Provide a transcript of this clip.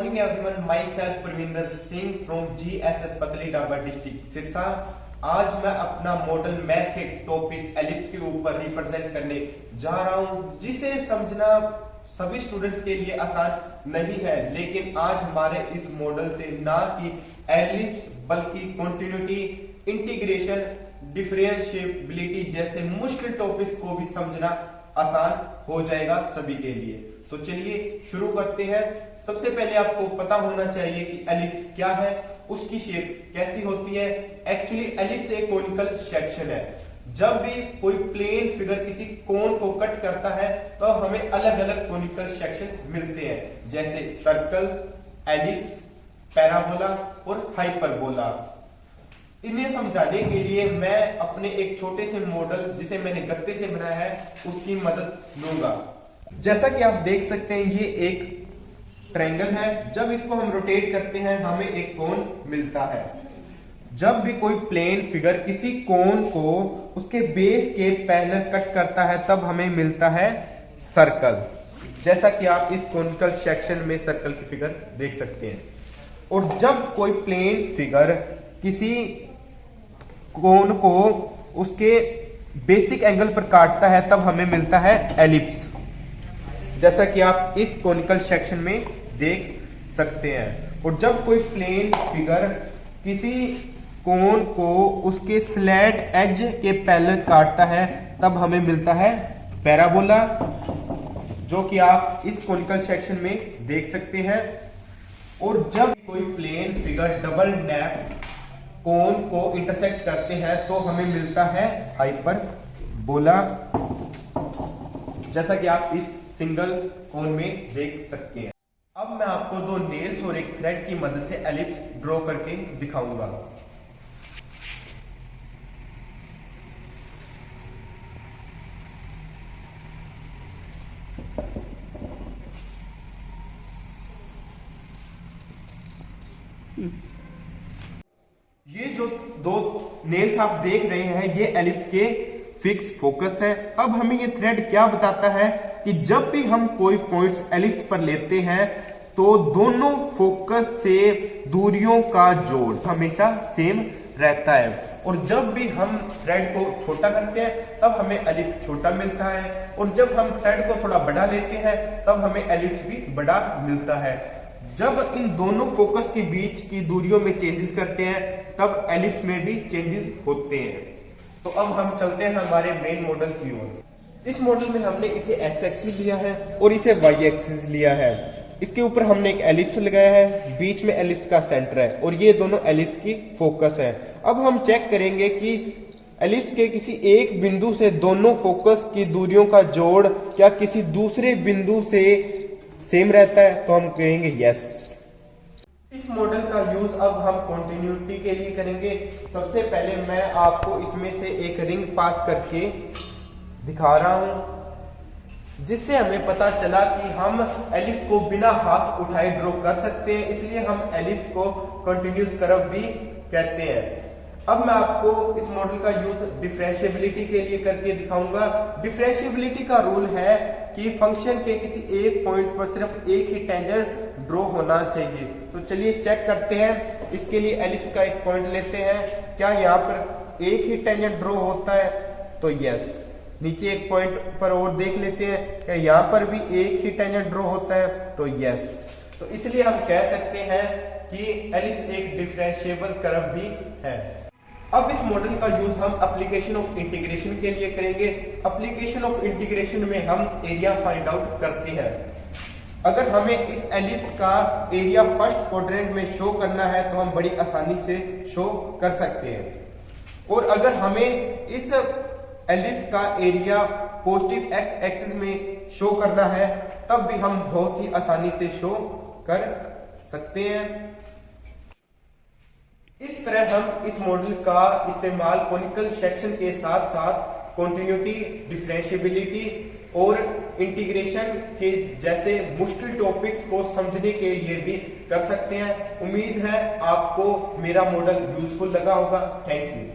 Morning everyone, my self Parvinder Singh from GSS पतली Dabur district Sirsa. आज मैं अपना मॉडल मैथ के टॉपिक एलिप्स के ऊपर रिप्रेजेंट करने जा रहा हूं, जिसे समझना सभी स्टूडेंट्स के लिए आसान नहीं है। लेकिन आज हमारे इस मॉडल से ना कि एलिप्स बल्कि कॉन्टिन्यूटी, इंटीग्रेशन, डिफरेंशिएबिलिटी जैसे मुश्किल टॉपिक्स को भी समझना आसान हो जाएगा सभी के लिए। तो चलिए शुरू करते हैं। सबसे पहले आपको पता होना चाहिए कि एलिप्स क्या है, उसकी शेप कैसी होती है। एक्चुअली एलिप्स एक कोनिकल सेक्शन है। जब भी कोई प्लेन फिगर किसी कोन को कट करता है तो हमें अलग अलग कोनिकल सेक्शन मिलते हैं, जैसे सर्कल, एलिप्स, पैराबोला और हाइपरबोला। इन्हें समझाने के लिए मैं अपने एक छोटे से मॉडल जिसे मैंने गत्ते से बनाया है उसकी मदद लूंगा। जैसा कि आप देख सकते हैं ये एक ट्रायंगल है। जब इसको हम रोटेट करते हैं हमें एक कोन मिलता है। जब भी कोई प्लेन फिगर किसी कोन को उसके बेस के पैरेलल कट करता है तब हमें मिलता है सर्कल। जैसा कि आप इस कोनिकल सेक्शन में सर्कल की फिगर देख सकते हैं। और जब कोई प्लेन फिगर किसी कोन को उसके बेसिक एंगल पर काटता है तब हमें मिलता है एलिप्स, जैसा कि आप इस कोनिकल सेक्शन में देख सकते हैं। और जब कोई प्लेन फिगर किसी कोन को उसके स्लैट एज के पैरेलल काटता है तब हमें मिलता है पैराबोला, जो कि आप इस कोनिकल सेक्शन में देख सकते हैं। और जब कोई प्लेन फिगर डबल नैप कोन को इंटरसेक्ट करते हैं तो हमें मिलता है हाइपरबोला, जैसा कि आप इस सिंगल कोन में देख सकते हैं। अब मैं आपको दो नेल्स और एक थ्रेड की मदद से एलिप्स ड्रॉ करके दिखाऊंगा। ये जो दो नेल्स आप देख रहे हैं ये एलिप्स के फिक्स फोकस है। अब हमें ये थ्रेड क्या बताता है कि जब भी हम कोई पॉइंट्स एलिप्स पर लेते हैं तो दोनों फोकस से दूरियों का जोड़ हमेशा सेम रहता है। और जब भी हम थ्रेड को छोटा करते हैं तब हमें एलिप्स छोटा मिलता है, और जब हम थ्रेड को थोड़ा बड़ा लेते हैं तब हमें एलिप्स भी बड़ा मिलता है। जब इन दोनों फोकस के बीच की दूरियों में चेंजेस करते हैं तब एलिप्स में भी चेंजेस होते हैं। तो अब हम चलते हैं हमारे मेन मॉडल की ओर। इस मॉडल में हमने इसे एक्स एक्सिस लिया है और इसे वाई एक्सिस लिया है। इसके ऊपर हमने एक एलिप्स लगाया है, बीच में एलिप्स का सेंटर है और ये दोनों एलिप्स की फोकस है। अब हम चेक करेंगे कि एलिप्स के किसी एक बिंदु से दोनों फोकस की दूरियों का जोड़ क्या किसी दूसरे बिंदु से सेम रहता है, तो हम कहेंगे यस। इस मॉडल का यूज अब हम कॉन्टिन्यूटी के लिए करेंगे। सबसे पहले मैं आपको इसमें से एक रिंग पास करके दिखा रहा हूं, जिससे हमें पता चला कि हम एलिप्स को बिना हाथ उठाए ड्रॉ कर सकते हैं, इसलिए हम एलिप्स को कंटिन्यूस कर्व भी कहते हैं। अब मैं आपको इस मॉडल का यूज डिफरेंशिएबिलिटी के लिए करके दिखाऊंगा। डिफरेंशिएबिलिटी का रूल है कि फंक्शन के किसी एक पॉइंट पर सिर्फ एक ही टेंजेंट ड्रॉ होना चाहिए। तो चलिए चेक करते हैं। इसके लिए एलिप्स का एक पॉइंट लेते हैं। क्या यहाँ पर एक ही टेंजेंट ड्रॉ होता है, तो यस। नीचे एक पॉइंट पर और देख लेते हैं, क्या यहाँ पर भी एक ही टेंजेंट ड्रॉ होता है, तो यस। तो इसलिए हम कह सकते हैं कि एलिप्स एक डिफरेंशिएबल कर्व भी है। अब इस मॉडल का यूज हम एप्लीकेशन ऑफ इंटीग्रेशन के लिए करेंगे। एप्लीकेशन ऑफ इंटीग्रेशन में हम एरिया फाइंड आउट करते हैं। अगर हमें इस एलिप्स का एरिया फर्स्ट क्वाड्रेंट में शो करना है तो हम बड़ी आसानी से शो कर सकते हैं। और अगर हमें इस एलिप्स का एरिया पॉजिटिव एक्स एक्सिस में शो करना है तब भी हम बहुत ही आसानी से शो कर सकते हैं। इस तरह हम इस मॉडल का इस्तेमाल कॉनिकल सेक्शन के साथ साथ कॉन्टिन्यूटी, डिफरेंशिएबिलिटी और इंटीग्रेशन के जैसे मुश्किल टॉपिक्स को समझने के लिए भी कर सकते हैं। उम्मीद है आपको मेरा मॉडल यूजफुल लगा होगा। Thank you.